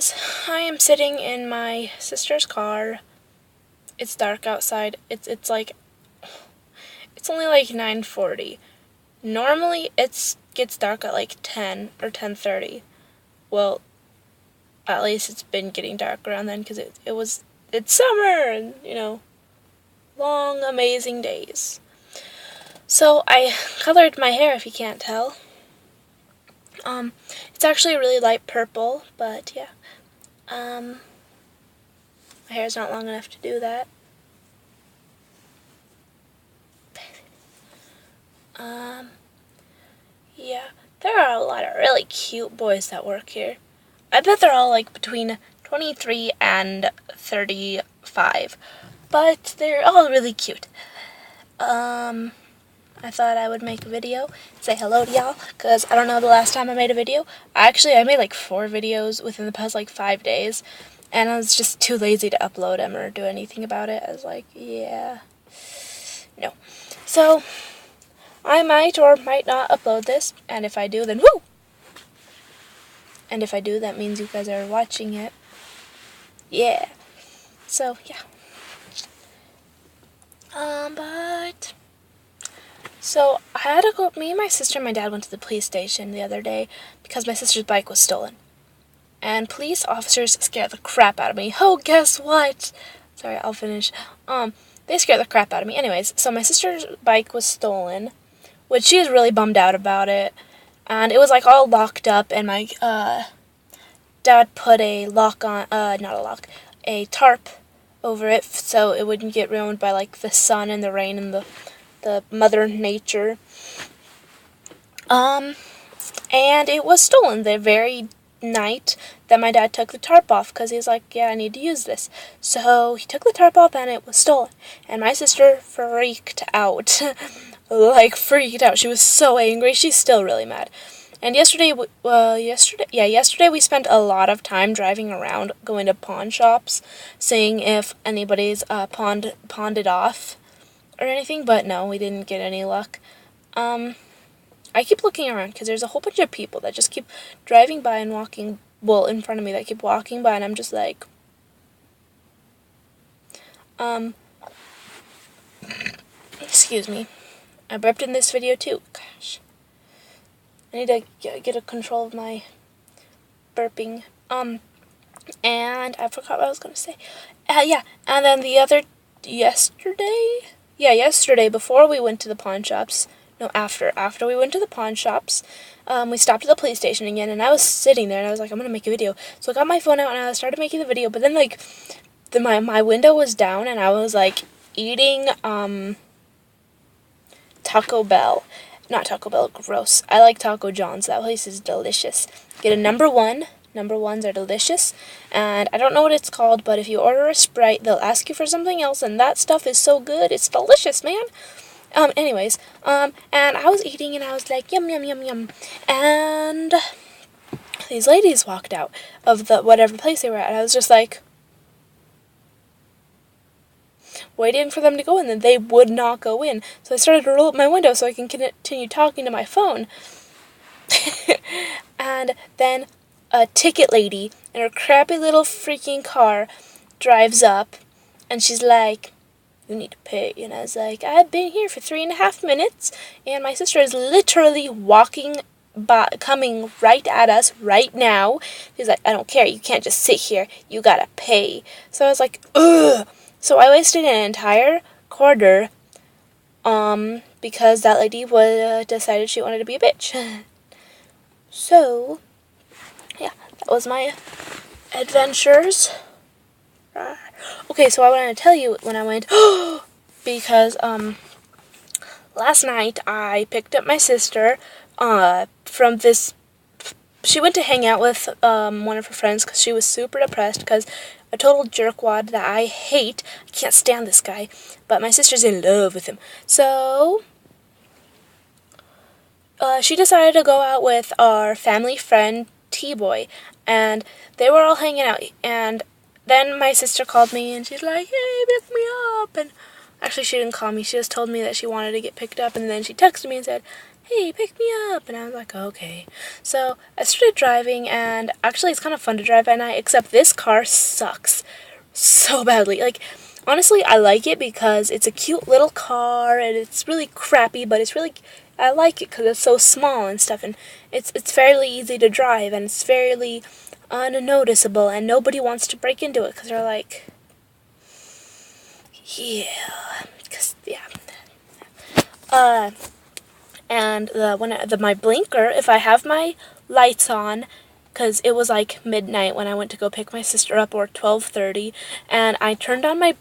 guys, I am sitting in my sister's car. It's dark outside. It's only like 9:40. Normally it gets dark at like 10 or 10:30. Well, at least it's been getting dark around then because it's summer and long amazing days. So I colored my hair, if you can't tell. It's actually a really light purple, but yeah. My hair's not long enough to do that. Yeah, there are a lot of really cute boys that work here. I bet they're all like between 23 and 35, but they're all really cute. I thought I would make a video, say hello to y'all, because I don't know the last time I made a video. I made like 4 videos within the past like 5 days, and I was just too lazy to upload them or do anything about it. I was like, yeah, no. So, I might or might not upload this, and if I do, then woo! And if I do, that means you guys are watching it. Yeah. So, yeah. So, I had to go, me and my sister and my dad went to the police station the other day because my sister's bike was stolen. And police officers scared the crap out of me. Oh, guess what? Sorry, I'll finish. They scared the crap out of me. Anyways, so my sister's bike was stolen, which she was really bummed out about it. And it was like all locked up, and my dad put a lock on, a tarp over it so it wouldn't get ruined by like the sun and the rain and the mother nature. And it was stolen the very night that my dad took the tarp off because he's like, yeah, I need to use this. So he took the tarp off and it was stolen. And my sister freaked out. Like, freaked out. She was so angry. She's still really mad. And yesterday we spent a lot of time driving around, going to pawn shops, seeing if anybody's pawned it off or anything, but no, we didn't get any luck. I keep looking around because there's a whole bunch of people that just keep driving by and walking, in front of me, that keep walking by, and I'm just like, excuse me. I burped in this video too. Gosh. I need to get a control of my burping. And I forgot what I was going to say. Yeah, and then yesterday, before we went to the pawn shops, after we went to the pawn shops, we stopped at the police station again, and I was sitting there, and I was like, I'm going to make a video. So I got my phone out, and I started making the video, but then, like, my window was down, and I was, like, eating, Taco Bell. Not Taco Bell, gross. I like Taco John's. That place is delicious. Get a number 1. Number 1s are delicious. And I don't know what it's called, but if you order a Sprite, they'll ask you for something else, and that stuff is so good. It's delicious, man. Anyways, and I was eating, and I was like, yum, yum, yum, yum. And these ladies walked out of the whatever place they were at, and I was just like, waiting for them to go in, and they would not go in. So I started to roll up my window so I can continue talking to my phone. And then a ticket lady in her crappy little freaking car drives up, and she's like, you need to pay. And I was like, I've been here for 3.5 minutes, and my sister is literally coming right at us right now. She's like, I don't care, you can't just sit here, you gotta pay. So I was like, ugh. So I wasted an entire quarter, because that lady decided she wanted to be a bitch. So, yeah, that was my adventures. Okay, so I wanted to tell you when I went, because, last night I picked up my sister, from this. She went to hang out with one of her friends because she was super depressed because a total jerkwad that I hate. I can't stand this guy, but my sister's in love with him. So she decided to go out with our family friend T-Boy, and they were all hanging out. And then my sister called me, and she's like, "Hey, pick me up." And actually, she didn't call me. She just told me that she wanted to get picked up, and then she texted me and said, hey, pick me up. And I was like, okay. So I started driving, and actually it's kind of fun to drive at night, except this car sucks so badly. Like, honestly, I like it because it's a cute little car, and it's really crappy, but it's really, I like it because it's so small and stuff, and it's fairly easy to drive, and it's fairly unnoticeable, and nobody wants to break into it because they're like, yeah, because, yeah. And my blinker, if I have my lights on, because it was like midnight when I went to go pick my sister up, or 12:30, and I turned on my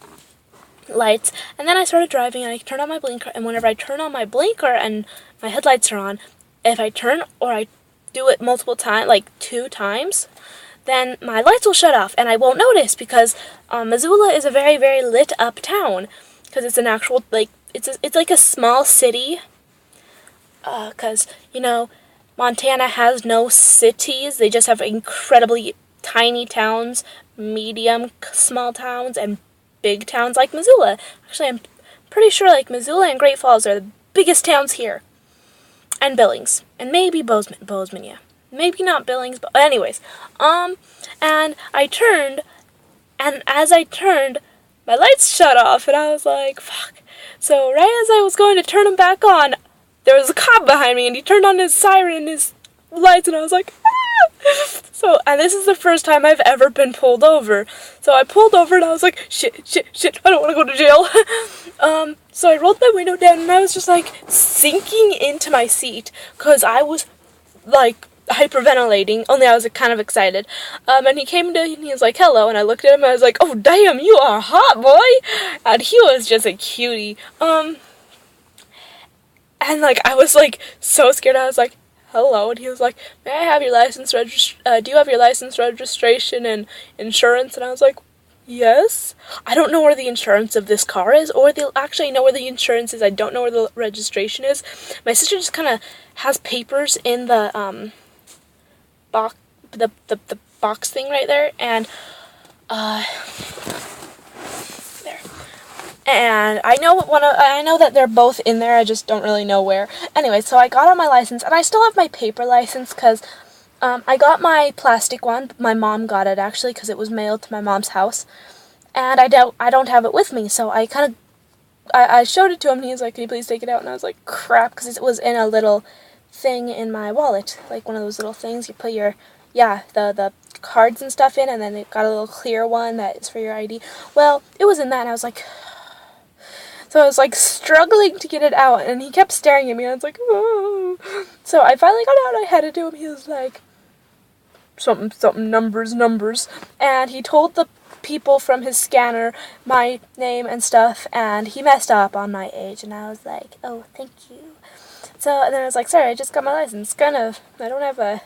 lights, and then I started driving, and I turned on my blinker, and whenever I turn on my blinker and my headlights are on, if I turn, or I do it multiple times, like 2 times, then my lights will shut off, and I won't notice, because Missoula is a very, very lit up town, because it's an actual, like, it's like a small city, because, Montana has no cities. They just have incredibly tiny towns, medium small towns, and big towns like Missoula. Actually, I'm pretty sure like Missoula and Great Falls are the biggest towns here. And Billings. And maybe Bozeman, yeah. Maybe not Billings, but anyways. And I turned, and as I turned, my lights shut off, and I was like, fuck. So right as I was going to turn them back on, there was a cop behind me, and he turned on his siren, his lights, and I was like, ah! So, and this is the first time I've ever been pulled over. So I pulled over, and I was like, shit, I don't want to go to jail. So I rolled my window down, and I was just, like, sinking into my seat, because I was, like, hyperventilating, only I was kind of excited. And he came to, and he was like, hello, and I looked at him, and I was like, oh, damn, you are hot, boy! And he was just a cutie. And, like, I was, like, so scared. I was like, hello. And he was like, may I have your license do you have your license, registration, and insurance? And I was like, yes. I don't know where the insurance of this car is, or actually, I know where the insurance is. I don't know where the registration is. My sister just kind of has papers in the, box, the box thing right there, and, there. And I know that they're both in there, I just don't really know where. Anyway, so I got on my license, and I still have my paper license, because, I got my plastic one. My mom got it, actually, because it was mailed to my mom's house. And I don't have it with me, so I kind of, I showed it to him, and he was like, can you please take it out? And I was like, crap, because it was in a little thing in my wallet, like one of those little things you put your, the cards and stuff in, and then it got a little clear one that is for your ID. Well, it was in that, and I was like, so I was, like, struggling to get it out, and he kept staring at me, and I was like, oh. So I finally got it out, I had it to him, he was like, something, numbers, and he told the people from his scanner my name and stuff, and he messed up on my age, and I was like, oh, thank you. So, and then I was like, sorry, I just got my license, I don't have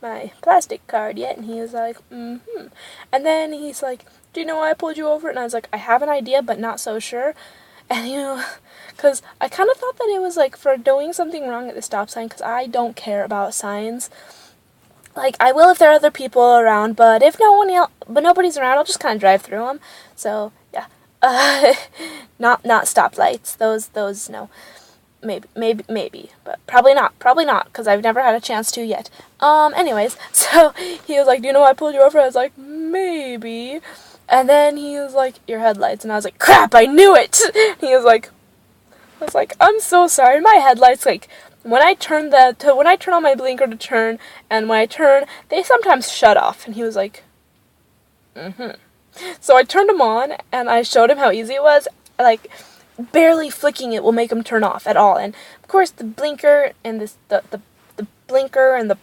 my plastic card yet, and he was like, and then he's like, do you know why I pulled you over? And I was like, I have an idea, but not so sure. And, because I kind of thought that it was, like, for doing something wrong at the stop sign, because I don't care about signs. Like, I will if there are other people around, but if nobody's around, I'll just kind of drive through them. So, yeah. Not stoplights. Those, no. Maybe, but probably not, because I've never had a chance to yet. Anyways, so he was like, do you know why I pulled you over? I was like, maybe. And then he was like, your headlights, and I was like, crap, I knew it! He was like, I'm so sorry, my headlights, like, when I turn on my blinker to turn, and when I turn, they sometimes shut off, and he was like, So I turned them on, and I showed him how easy it was, like, barely flicking it will make them turn off at all, and, of course, the blinker, and the blinker, and the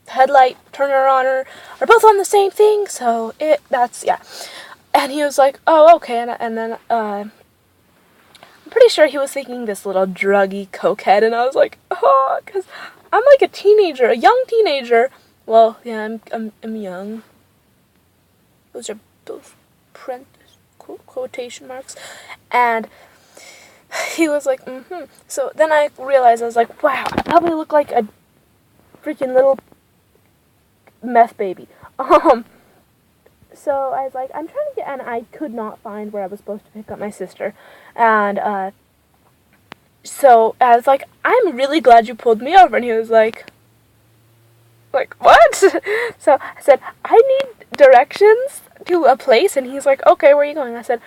headlight turner oner are both on the same thing, so yeah. And he was like, oh, okay, and then, I'm pretty sure he was thinking this little druggy cokehead, and I was like, oh, because I'm like a young teenager. Well, yeah, I'm young. Those are both quotation marks. And he was like, So then I realized, I was like, wow, I probably look like a freaking little meth baby. So I was like, I'm trying to and I could not find where I was supposed to pick up my sister. And, so I was like, I'm really glad you pulled me over. And he was like, what? So I said, I need directions to a place. And he's like, okay, where are you going? I said,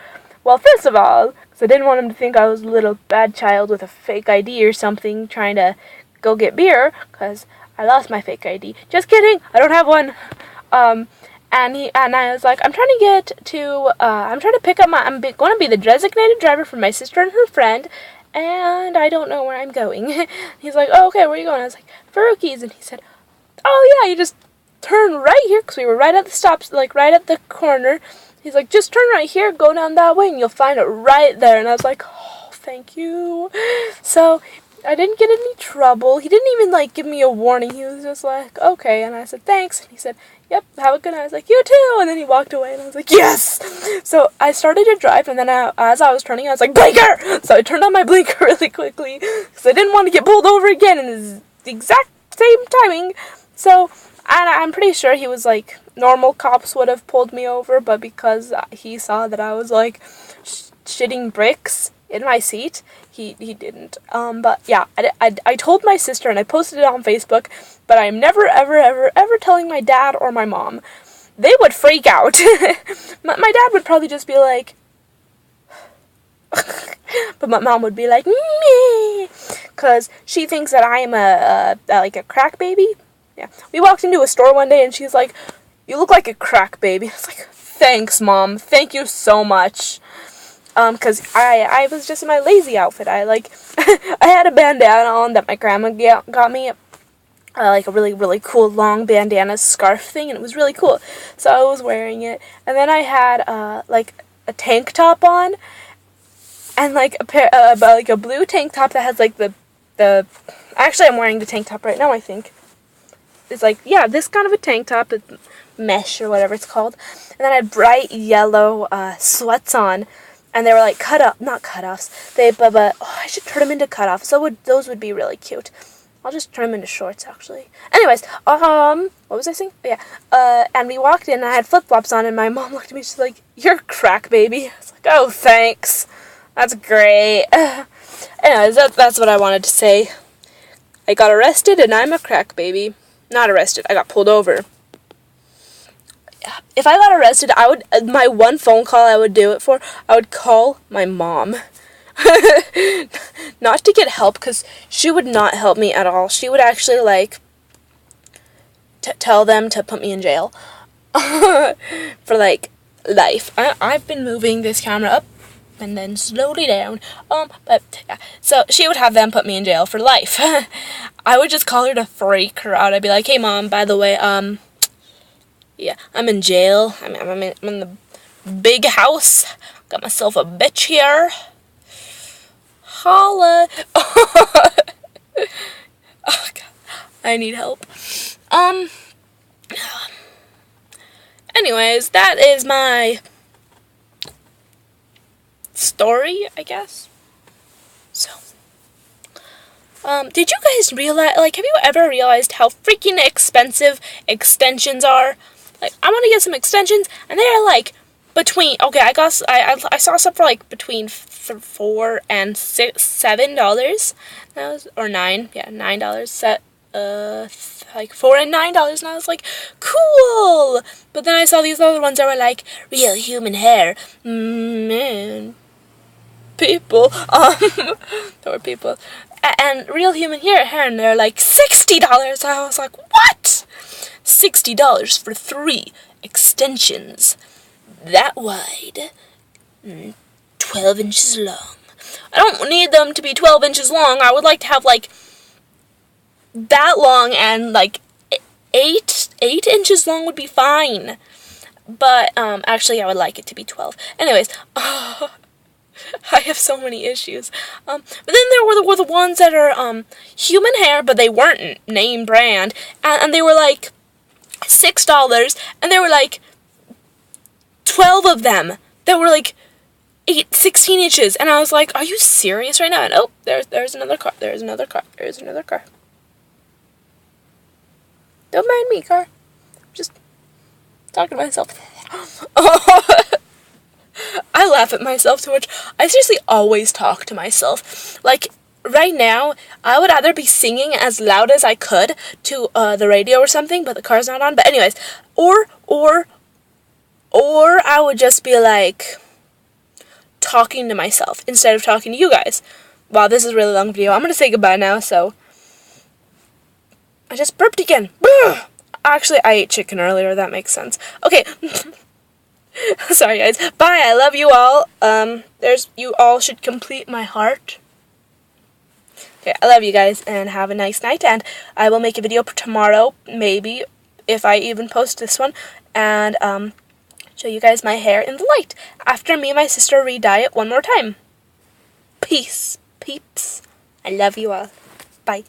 well, first of all, because I didn't want him to think I was a little bad child with a fake ID or something trying to go get beer, because I lost my fake ID. Just kidding, I don't have one. And I was like, I'm trying to pick up I'm going to be the designated driver for my sister and her friend, and I don't know where I'm going. He's like, oh, okay, where are you going? I was like, Faruqi's. And he said, oh yeah, you just turn right here, because we were right at the stops, like right at the corner. He's like, just turn right here, go down that way, and you'll find it right there. And I was like, oh, thank you. So I didn't get any trouble. He didn't even like give me a warning. He was just like, okay. And I said, thanks. And he said, yep, have a good night. I was like, you too. And then he walked away, and I was like, yes. So I started to drive, and then as I was turning, I was like, blinker. So I turned on my blinker really quickly because I didn't want to get pulled over again in the exact same timing. So, and I'm pretty sure he was like, normal cops would have pulled me over, but because he saw that I was like shitting bricks in my seat, he didn't. But yeah, I told my sister and I posted it on Facebook, but I'm never, ever, ever, ever telling my dad or my mom. They would freak out. My dad would probably just be like, but my mom would be like, me, because she thinks that I am like a crack baby. Yeah, we walked into a store one day and she's like, you look like a crack baby. I was like, thanks, Mom. Thank you so much. Because I was just in my lazy outfit. I had a bandana on that my grandma got me. Like a really, really cool long bandana scarf thing, and it was really cool. So I was wearing it. And then I had, like, a tank top on. And, like, a blue tank top that has, like, actually, I'm wearing the tank top right now, I think. It's like, yeah, this kind of a tank top, mesh or whatever it's called. And then I had bright yellow sweats on, and they were like not cutoffs. I should turn them into cutoffs. So those would be really cute. I'll just turn them into shorts, actually. Anyways, what was I saying? Oh, yeah. And we walked in, and I had flip flops on, and my mom looked at me. She's like, "You're a crack baby." I was like, "Oh, thanks. That's great." Anyways, that's what I wanted to say. I got arrested, and I'm a crack baby. Not arrested. I got pulled over. If I got arrested, my one phone call I would do it for, I would call my mom. Not to get help, because she would not help me at all. She would actually, like, tell them to put me in jail. For, like, life. I've been moving this camera up and then slowly down. But yeah. So she would have them put me in jail for life. I would just call her to freak her out. I'd be like, hey, Mom, by the way, yeah, I'm in jail. I'm in the big house. Got myself a bitch here. Holla. Oh, God. I need help. Anyways, that is my story, I guess. So, did you guys realize, like, have you ever realized how freaking expensive extensions are? Like, I want to get some extensions, and they are, like, between, okay, I saw some for, like, between $4 and $7, or $9, yeah, $9, set, like, $4 and $9, and I was like, cool, but then I saw these other ones that were, like, real human hair, man, people, there were people, and real human hair, and they're, like, $60, I was like, what? $60 for 3 extensions, that wide, 12 inches long. I don't need them to be 12 inches long. I would like to have, like, that long, and, like, 8 inches long would be fine. But, actually, I would like it to be 12. Anyways, I have so many issues. But then there were the ones that are, human hair, but they weren't name brand, and they were, like, $6, and there were, like, 12 of them that were, like, 16 inches, and I was like, are you serious right now? And oh, there's another car, there's another car. Don't mind me, car. I'm just talking to myself. I laugh at myself too much. I seriously always talk to myself. Like, right now, I would either be singing as loud as I could to the radio or something, but the car's not on. But anyways, or I would just be like talking to myself instead of talking to you guys. Wow, this is a really long video. I'm gonna say goodbye now. So I just burped again. Actually, I ate chicken earlier. That makes sense. Okay. Sorry, guys. Bye. I love you all. You all should complete my heart. Okay, I love you guys, and have a nice night, and I will make a video tomorrow, maybe, if I even post this one, and, show you guys my hair in the light, after me and my sister re-dye it one more time. Peace, peeps. I love you all. Bye.